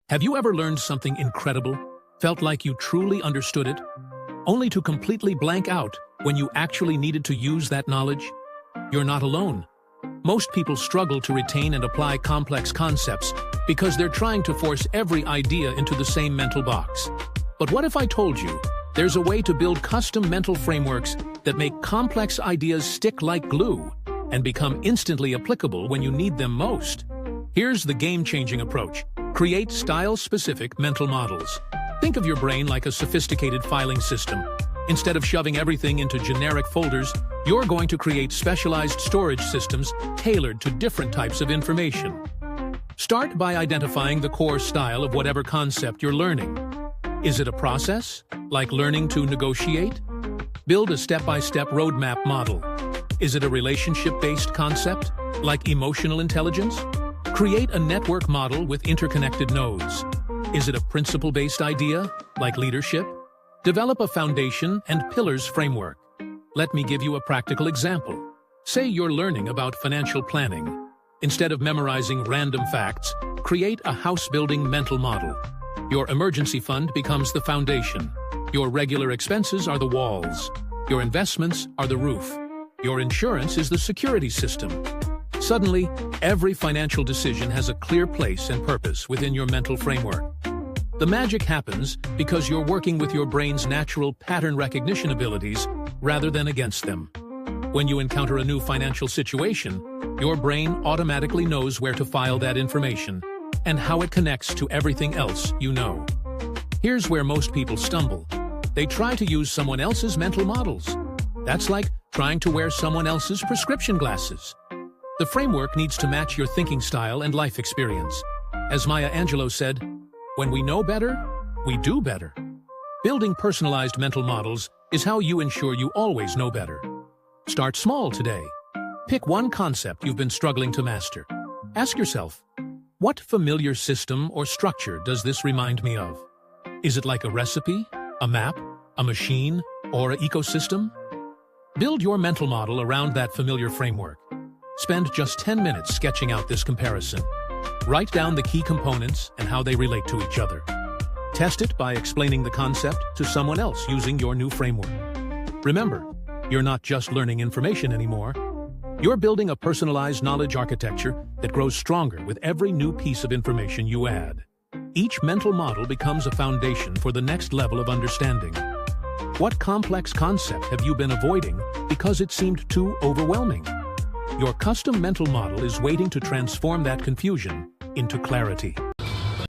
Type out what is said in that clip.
Have you ever learned something incredible, felt like you truly understood it, only to completely blank out when you actually needed to use that knowledge? You're not alone. Most people struggle to retain and apply complex concepts because they're trying to force every idea into the same mental box. But what if I told you there's a way to build custom mental frameworks that make complex ideas stick like glue and become instantly applicable when you need them most? Here's the game-changing approach. Create style-specific mental models. Think of your brain like a sophisticated filing system. Instead of shoving everything into generic folders, you're going to create specialized storage systems tailored to different types of information. Start by identifying the core style of whatever concept you're learning. Is it a process, like learning to negotiate? Build a step-by-step roadmap model. Is it a relationship-based concept, like emotional intelligence? Create a network model with interconnected nodes. Is it a principle-based idea, like leadership? Develop a foundation and pillars framework. Let me give you a practical example. Say you're learning about financial planning. Instead of memorizing random facts, create a house-building mental model. Your emergency fund becomes the foundation. Your regular expenses are the walls. Your investments are the roof. Your insurance is the security system. Suddenly, every financial decision has a clear place and purpose within your mental framework. The magic happens because you're working with your brain's natural pattern recognition abilities rather than against them. When you encounter a new financial situation, your brain automatically knows where to file that information and how it connects to everything else you know. Here's where most people stumble. They try to use someone else's mental models. That's like trying to wear someone else's prescription glasses. The framework needs to match your thinking style and life experience. As Maya Angelou said, "When we know better, we do better." Building personalized mental models is how you ensure you always know better. Start small today. Pick one concept you've been struggling to master. Ask yourself, what familiar system or structure does this remind me of? Is it like a recipe, a map, a machine, or an ecosystem? Build your mental model around that familiar framework. Spend just 10 minutes sketching out this comparison. Write down the key components and how they relate to each other. Test it by explaining the concept to someone else using your new framework. Remember, you're not just learning information anymore. You're building a personalized knowledge architecture that grows stronger with every new piece of information you add. Each mental model becomes a foundation for the next level of understanding. What complex concept have you been avoiding because it seemed too overwhelming? Your custom mental model is waiting to transform that confusion into clarity.